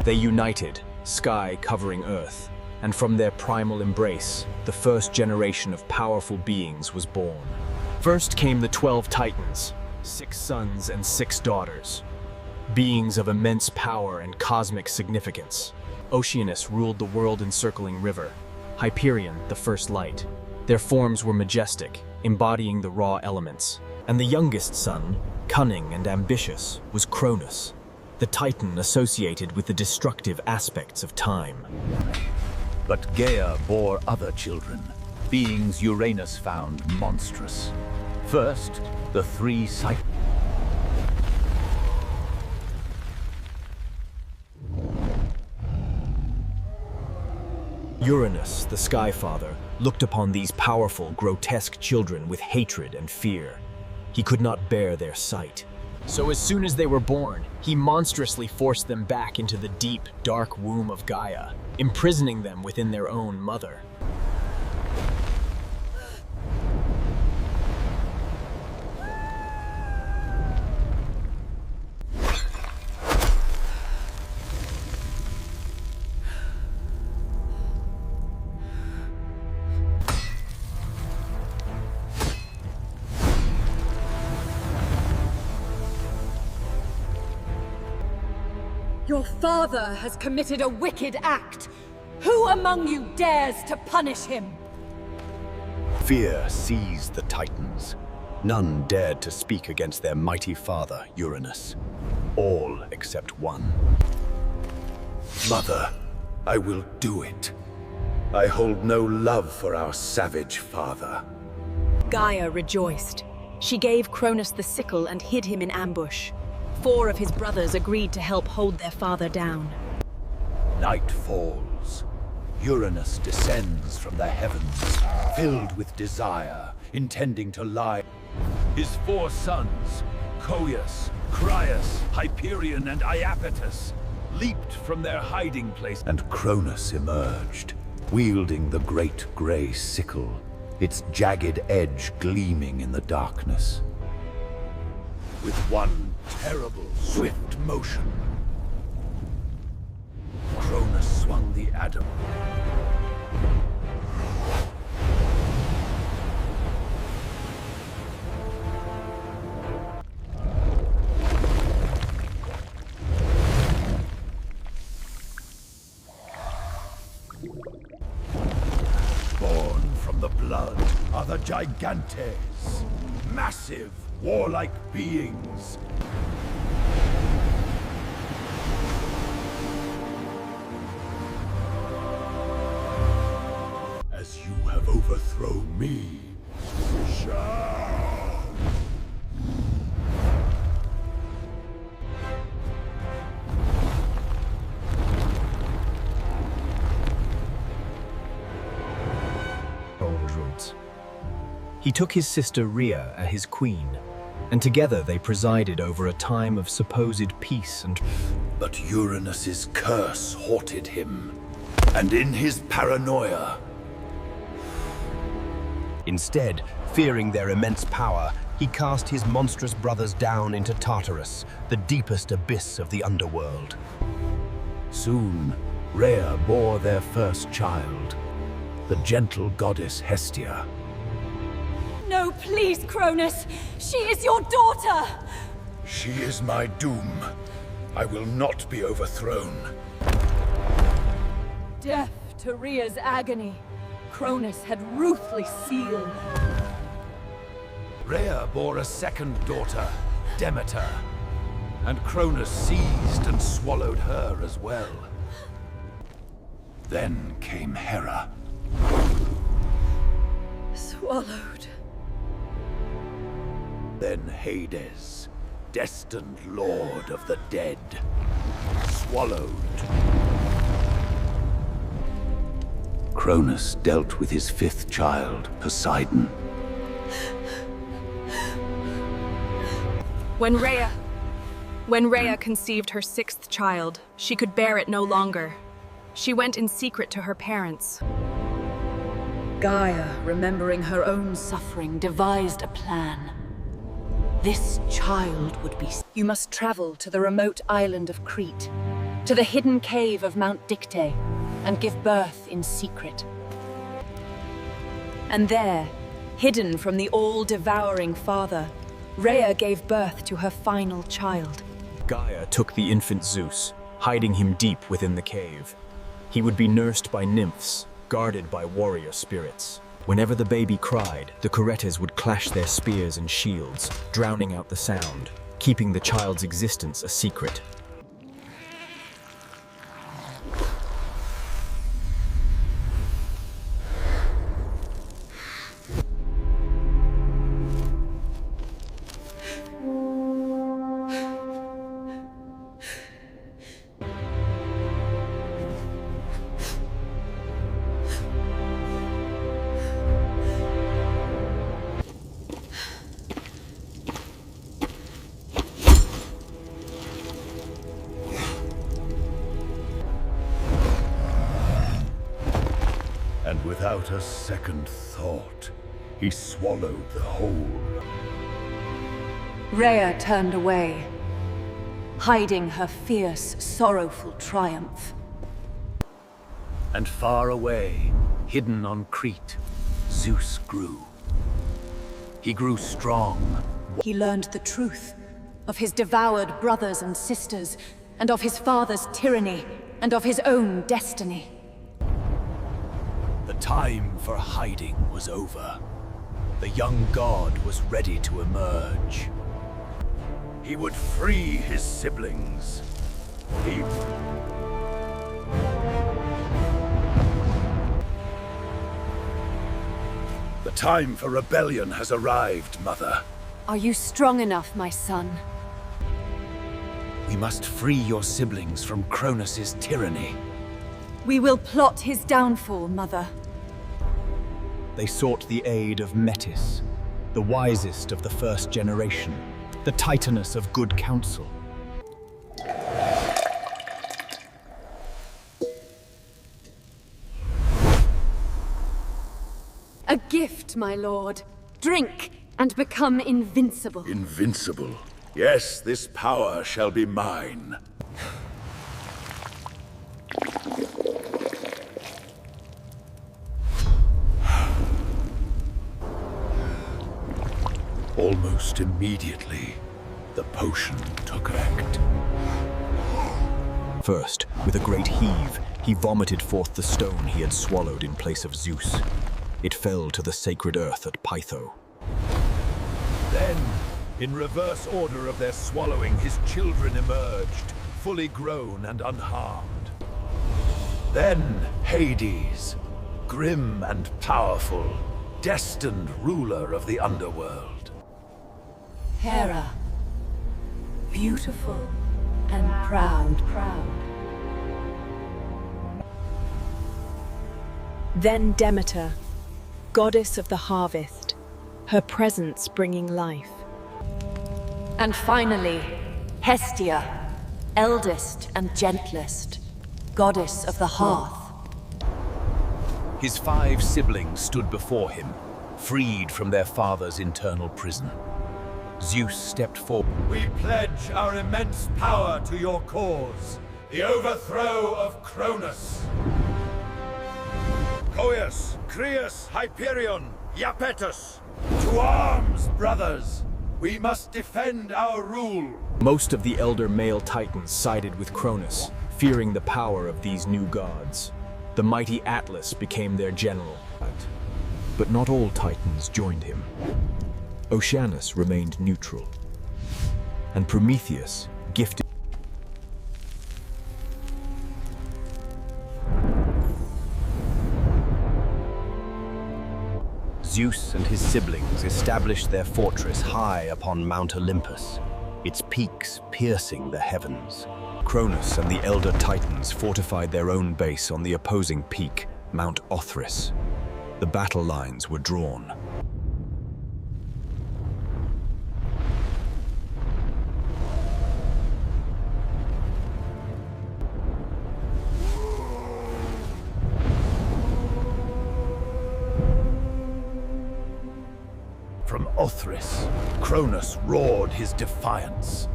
They united, sky covering Earth, and from their primal embrace, the first generation of powerful beings was born. First came the 12 Titans, 6 sons and 6 daughters, beings of immense power and cosmic significance. Oceanus ruled the world-encircling river, Hyperion the first light. Their forms were majestic, embodying the raw elements. And the youngest son, cunning and ambitious, was Cronus, the Titan associated with the destructive aspects of time. But Gaia bore other children, beings Uranus found monstrous. First, the 3 Cyclopes. Uranus, the Sky Father, looked upon these powerful, grotesque children with hatred and fear. He could not bear their sight. So as soon as they were born, he monstrously forced them back into the deep, dark womb of Gaia, imprisoning them within their own mother. Your father has committed a wicked act. Who among you dares to punish him? Fear seized the Titans. None dared to speak against their mighty father, Uranus. All except one. Mother, I will do it. I hold no love for our savage father. Gaia rejoiced. She gave Cronus the sickle and hid him in ambush. 4 of his brothers agreed to help hold their father down. Night falls. Uranus descends from the heavens, filled with desire, intending to lie. His 4 sons, Coeus, Crius, Hyperion, and Iapetus, leaped from their hiding place, and Cronus emerged, wielding the great gray sickle, its jagged edge gleaming in the darkness. With one terrible, swift motion, Cronus swung the atom. Born from the blood are the Gigantes, massive, warlike beings. As you have overthrown me, you shall. Old roots. He took his sister Rhea as his queen, and together they presided over a time of supposed peace and... But Uranus's curse haunted him, and in his paranoia... Instead, fearing their immense power, he cast his monstrous brothers down into Tartarus, the deepest abyss of the underworld. Soon, Rhea bore their first child, the gentle goddess Hestia. No, please, Cronus! She is your daughter! She is my doom. I will not be overthrown. Deaf to Rhea's agony, Cronus had ruthlessly sealed. Rhea bore a second daughter, Demeter, and Cronus seized and swallowed her as well. Then came Hera. Swallowed. Then Hades, destined lord of the dead, swallowed. Cronus dealt with his 5th child, Poseidon. When Rhea conceived her 6th child, she could bear it no longer. She went in secret to her parents. Gaia, remembering her own suffering, devised a plan. This child would be... You must travel to the remote island of Crete. to the hidden cave of Mount Dicte, and give birth in secret. And there, hidden from the all-devouring father, Rhea gave birth to her final child. Gaia took the infant Zeus, hiding him deep within the cave. He would be nursed by nymphs, guarded by warrior spirits. Whenever the baby cried, the Curetes would clash their spears and shields, drowning out the sound, keeping the child's existence a secret. And without a second thought, he swallowed the whole. Rhea turned away, hiding her fierce, sorrowful triumph. And far away, hidden on Crete, Zeus grew. He grew strong. He learned the truth of his devoured brothers and sisters, and of his father's tyranny, and of his own destiny. The time for hiding was over. The young god was ready to emerge. He would free his siblings. The time for rebellion has arrived, Mother. Are you strong enough, my son? We must free your siblings from Cronus's tyranny. We will plot his downfall, Mother. They sought the aid of Metis, the wisest of the first generation, the Titanus of good counsel. A gift, my lord. Drink and become invincible. Invincible. Yes, this power shall be mine. Almost immediately, the potion took effect. First, with a great heave, he vomited forth the stone he had swallowed in place of Zeus. It fell to the sacred earth at Pytho. Then, in reverse order of their swallowing, his children emerged, fully grown and unharmed. Then Hades, grim and powerful, destined ruler of the underworld. Hera, beautiful and proud. Then Demeter, goddess of the harvest, her presence bringing life. And finally, Hestia, eldest and gentlest, goddess of the hearth. His 5 siblings stood before him, freed from their father's internal prison. Zeus stepped forward. We pledge our immense power to your cause, the overthrow of Cronus. Coius, Creus, Hyperion, Iapetus. To arms, brothers! We must defend our rule. Most of the elder male Titans sided with Cronus, fearing the power of these new gods. The mighty Atlas became their general. But not all Titans joined him. Oceanus remained neutral, and Prometheus gifted. Zeus and his siblings established their fortress high upon Mount Olympus, its peaks piercing the heavens. Cronus and the elder Titans fortified their own base on the opposing peak, Mount Othrys. The battle lines were drawn. From Othrys, Cronus roared his defiance.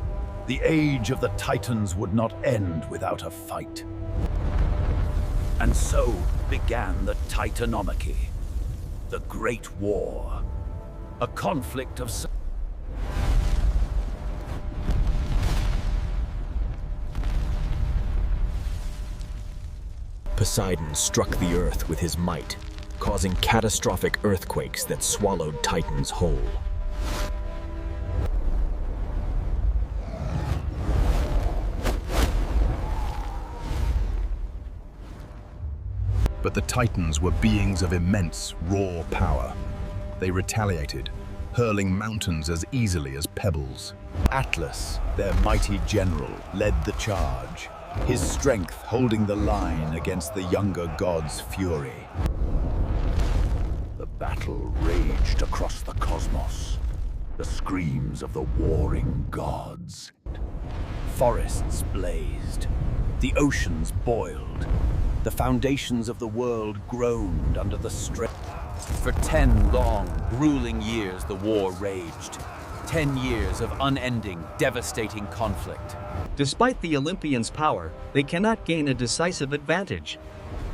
The age of the Titans would not end without a fight. And so began the Titanomachy, the Great War, a conflict of Poseidon struck the earth with his might, causing catastrophic earthquakes that swallowed Titans whole. But the Titans were beings of immense, raw power. They retaliated, hurling mountains as easily as pebbles. Atlas, their mighty general, led the charge, his strength holding the line against the younger god's fury. The battle raged across the cosmos, the screams of the warring gods. Forests blazed, the oceans boiled, the foundations of the world groaned under the stress. For 10 long, grueling years the war raged. 10 years of unending, devastating conflict. Despite the Olympians' power, they cannot gain a decisive advantage.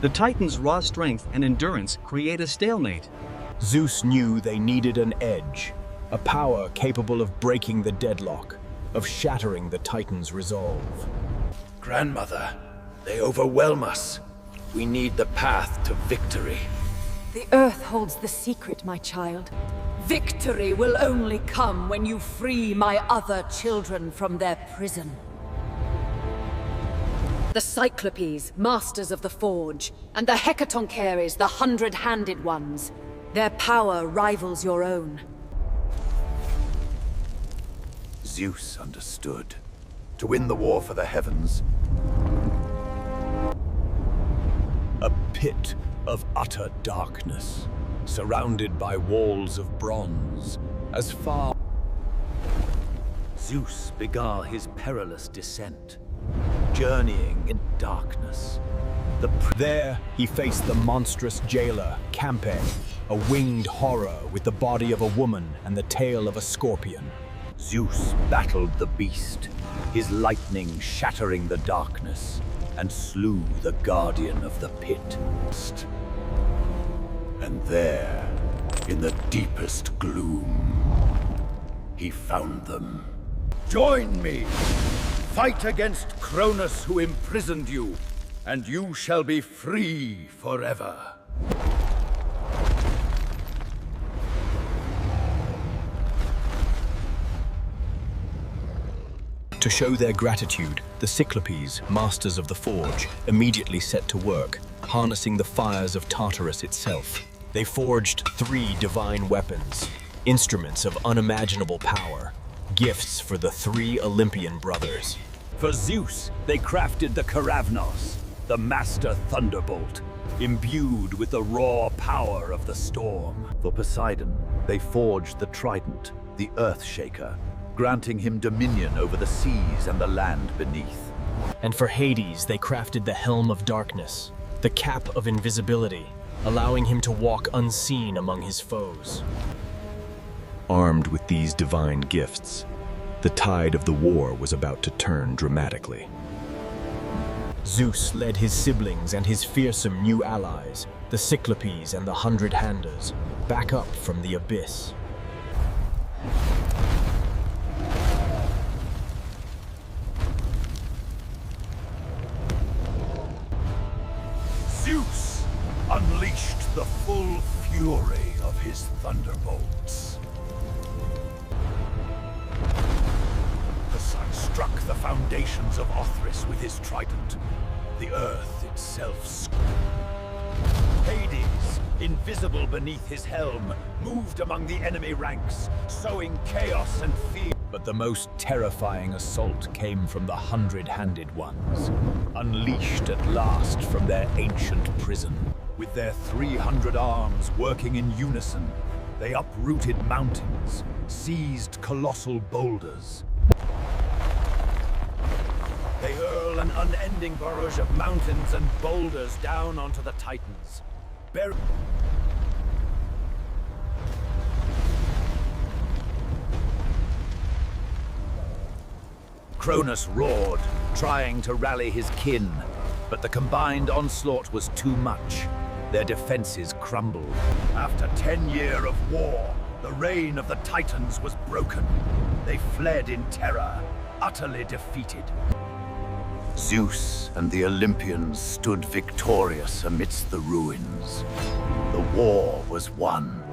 The Titans' raw strength and endurance create a stalemate. Zeus knew they needed an edge, a power capable of breaking the deadlock, of shattering the Titans' resolve. Grandmother, they overwhelm us. We need the path to victory. The earth holds the secret, my child. Victory will only come when you free my other children from their prison. The Cyclopes, masters of the forge, and the Hecatoncheires, the 100-handed ones. Their power rivals your own. Zeus understood. To win the war for the heavens, A pit of utter darkness, surrounded by walls of bronze, as far... Zeus beguiled his perilous descent, journeying in darkness. There, he faced the monstrous jailer, Campe, a winged horror with the body of a woman and the tail of a scorpion. Zeus battled the beast, his lightning shattering the darkness, and slew the guardian of the pit. And there, in the deepest gloom, he found them. Join me! Fight against Cronus who imprisoned you, and you shall be free forever. To show their gratitude, the Cyclopes, masters of the forge, immediately set to work, harnessing the fires of Tartarus itself. They forged 3 divine weapons, instruments of unimaginable power, gifts for the 3 Olympian brothers. For Zeus, they crafted the Caravnos, the master thunderbolt, imbued with the raw power of the storm. For Poseidon, they forged the trident, the earth shaker, granting him dominion over the seas and the land beneath. And for Hades, they crafted the Helm of Darkness, the cap of invisibility, allowing him to walk unseen among his foes. Armed with these divine gifts, the tide of the war was about to turn dramatically. Zeus led his siblings and his fearsome new allies, the Cyclopes and the 100-handers, back up from the abyss. Zeus unleashed the full fury of his thunderbolts. The sun struck the foundations of Othrys with his trident. The earth itself Hades, invisible beneath his helm, moved among the enemy ranks, sowing chaos and fear. But the most terrifying assault came from the 100-handed ones, unleashed at last from their ancient prison. With their 300 arms working in unison, they uprooted mountains, seized colossal boulders. They hurl an unending barrage of mountains and boulders down onto the Titans. Cronus roared, trying to rally his kin, but the combined onslaught was too much. Their defenses crumbled. After 10 years of war, the reign of the Titans was broken. They fled in terror, utterly defeated. Zeus and the Olympians stood victorious amidst the ruins. The war was won.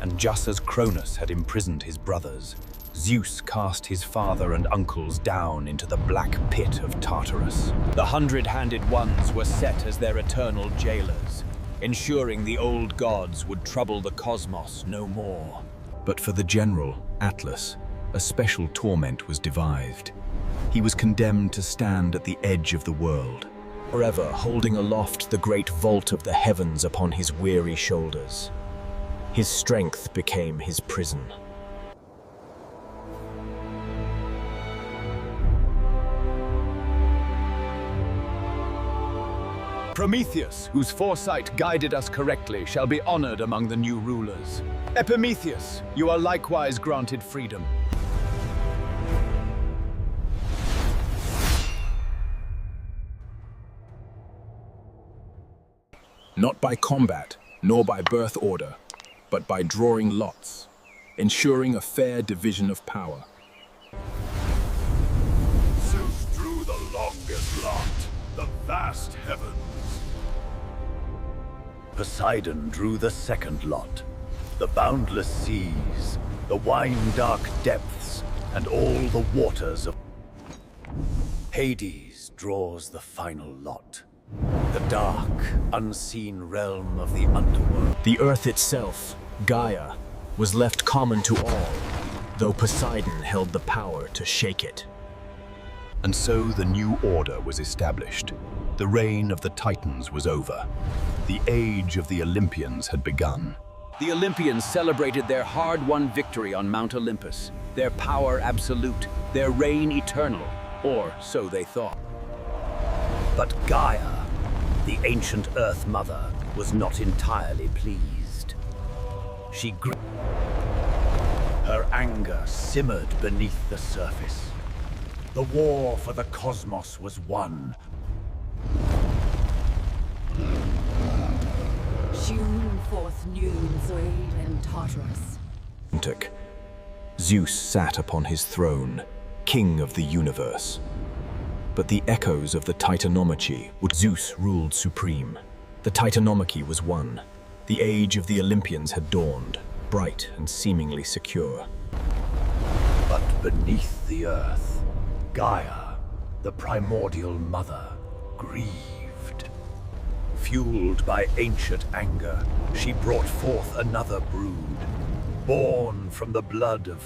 And just as Cronus had imprisoned his brothers, Zeus cast his father and uncles down into the black pit of Tartarus. The 100-handed ones were set as their eternal jailers, ensuring the old gods would trouble the cosmos no more. But for the general, Atlas, a special torment was devised. He was condemned to stand at the edge of the world, forever holding aloft the great vault of the heavens upon his weary shoulders. His strength became his prison. Prometheus, whose foresight guided us correctly, shall be honored among the new rulers. Epimetheus, you are likewise granted freedom. Not by combat, nor by birth order, but by drawing lots, ensuring a fair division of power. Zeus drew the longest lot, the vast heavens. Poseidon drew the second lot, the boundless seas, the wine-dark depths, and all the waters of... Hades draws the final lot, the dark, unseen realm of the underworld. The earth itself, Gaia, was left common to all, though Poseidon held the power to shake it. And so the new order was established. The reign of the Titans was over. The age of the Olympians had begun. The Olympians celebrated their hard-won victory on Mount Olympus, their power absolute, their reign eternal, or so they thought. But Gaia, the ancient Earth Mother, was not entirely pleased. She grew. Her anger simmered beneath the surface. The war for the cosmos was won. June forth noon's raid in Tartarus. Zeus sat upon his throne, king of the universe. But the echoes of the Titanomachy would Zeus ruled supreme. The Titanomachy was won. The age of the Olympians had dawned, bright and seemingly secure. But beneath the earth, Gaia, the primordial mother, grieved. Fueled by ancient anger, she brought forth another brood, born from the blood of...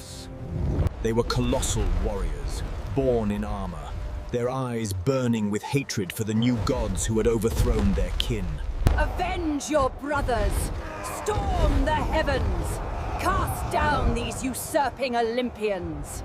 They were colossal warriors, born in armor, their eyes burning with hatred for the new gods who had overthrown their kin. Avenge your brothers! Storm the heavens! Cast down these usurping Olympians!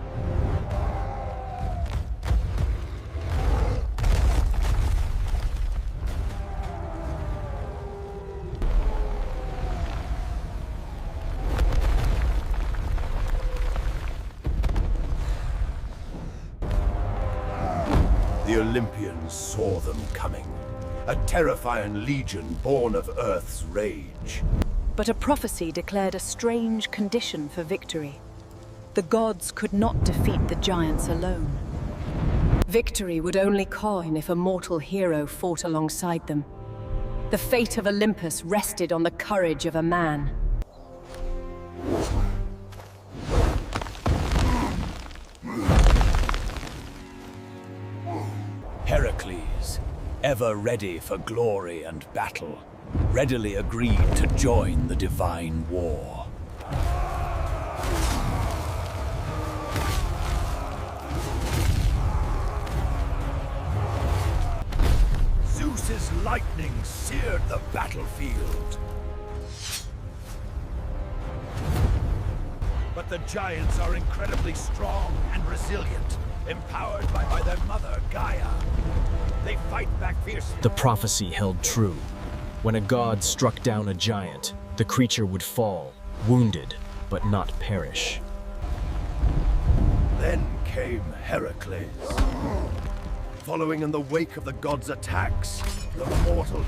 The Olympians saw them coming, a terrifying legion born of Earth's rage. But a prophecy declared a strange condition for victory. The gods could not defeat the giants alone. Victory would only come if a mortal hero fought alongside them. The fate of Olympus rested on the courage of a man. Heracles, ever ready for glory and battle, readily agreed to join the divine war. Zeus's lightning seared the battlefield. But the giants are incredibly strong and resilient, empowered by their mother, Gaia. They fight back fiercely. The prophecy held true. When a god struck down a giant, The creature would fall, wounded, but not perish. Then came Heracles. Following in the wake of the gods' attacks, the mortal...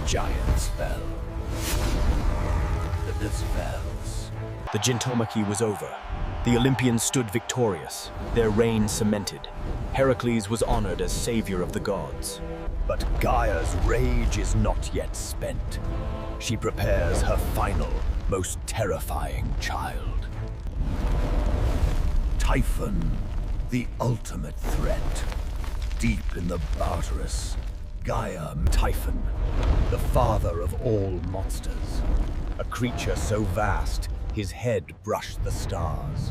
giants fell. The spells. The Titanomachy was over. The Olympians stood victorious, their reign cemented. Heracles was honored as savior of the gods. But Gaia's rage is not yet spent. She prepares her final, most terrifying child. Typhon, the ultimate threat. Deep in the Tartarus, Gaia Typhon, the father of all monsters. A creature so vast, his head brushed the stars.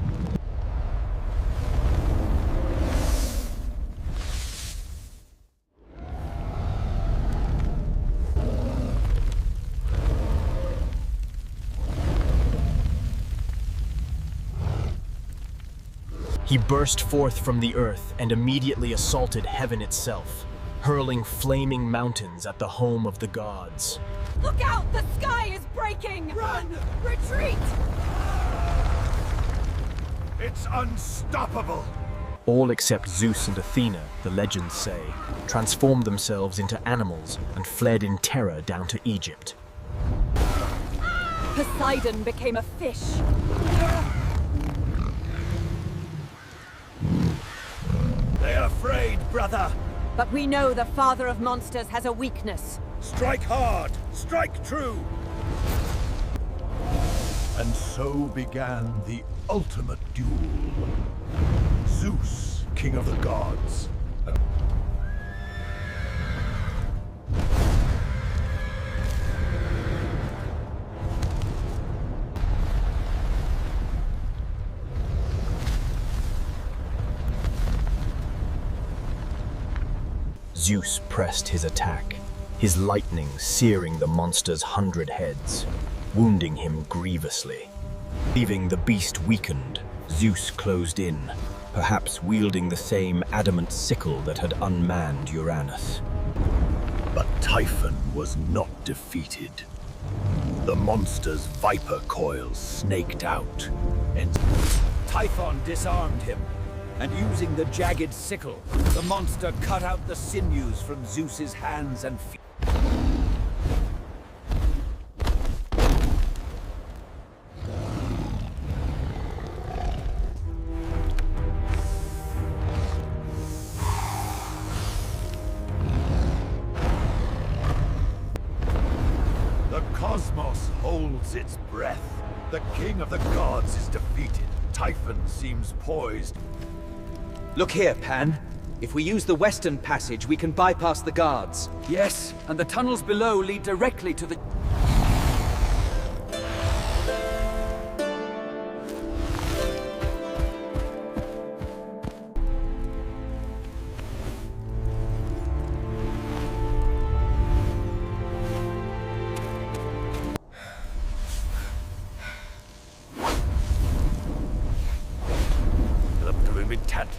He burst forth from the earth and immediately assaulted heaven itself, hurling flaming mountains at the home of the gods. Look out! The sky is breaking! Run! Retreat! It's unstoppable! All except Zeus and Athena, the legends say, transformed themselves into animals and fled in terror down to Egypt. Poseidon became a fish. They're afraid, brother! But we know the father of monsters has a weakness. Strike hard! Strike true! And so began the ultimate duel. Zeus, king of the gods. Zeus pressed his attack, his lightning searing the monster's 100 heads, wounding him grievously. Leaving the beast weakened, Zeus closed in, perhaps wielding the same adamant sickle that had unmanned Uranus. But Typhon was not defeated. The monster's viper coils snaked out, and Typhon disarmed him. And using the jagged sickle, the monster cut out the sinews from Zeus's hands and feet. The cosmos holds its breath. The king of the gods is defeated. Typhon seems poised. Look here, Pan. If we use the western passage, we can bypass the guards. Yes, and the tunnels below lead directly to the...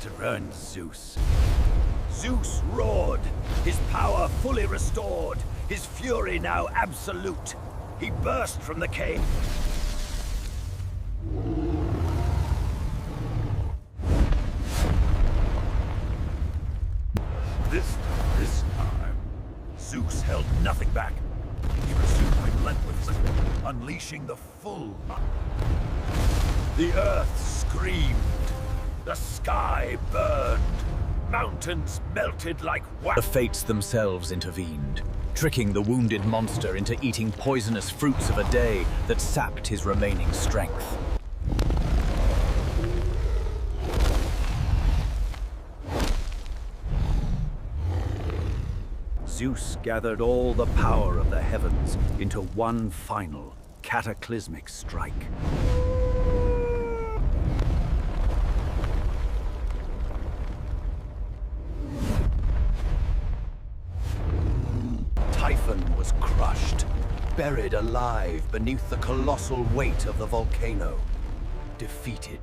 To run, Zeus. Zeus roared, his power fully restored, his fury now absolute. He burst from the cave. This time, Zeus held nothing back. He pursued relentlessly, unleashing the full. The earth screamed. The sky burned. Mountains melted like wax. The fates themselves intervened, tricking the wounded monster into eating poisonous fruits of a day that sapped his remaining strength. Zeus gathered all the power of the heavens into one final, cataclysmic strike. Typhon was crushed, buried alive beneath the colossal weight of the volcano, defeated.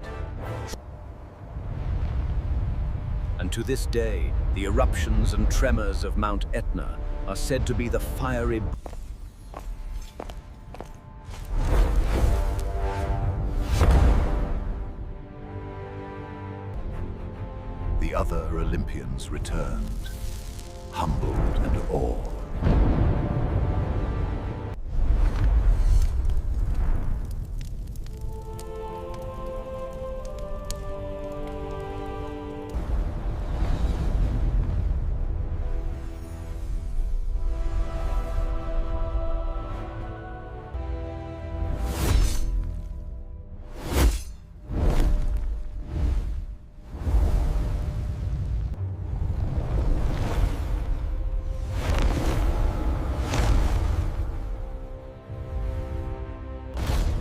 And to this day, the eruptions and tremors of Mount Etna are said to be the fiery... The other Olympians returned, humbled and awed.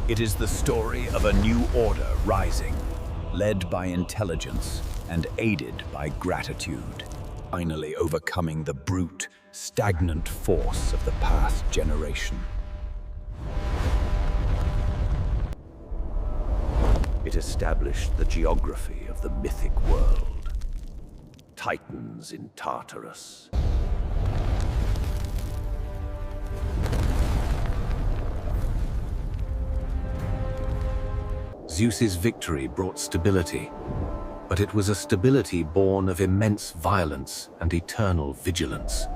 It is the story of a new order rising, led by intelligence and aided by gratitude, finally overcoming the brute, stagnant force of the past generation. It established the geography of the mythic world. Titans in Tartarus. Zeus's victory brought stability, but it was a stability born of immense violence and eternal vigilance.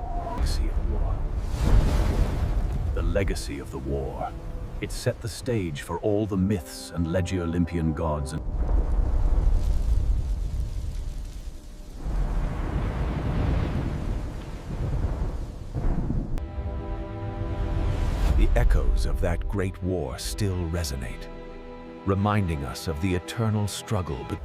The legacy of the war. It set the stage for all the myths and Olympian gods and the echoes of that great war still resonate, reminding us of the eternal struggle between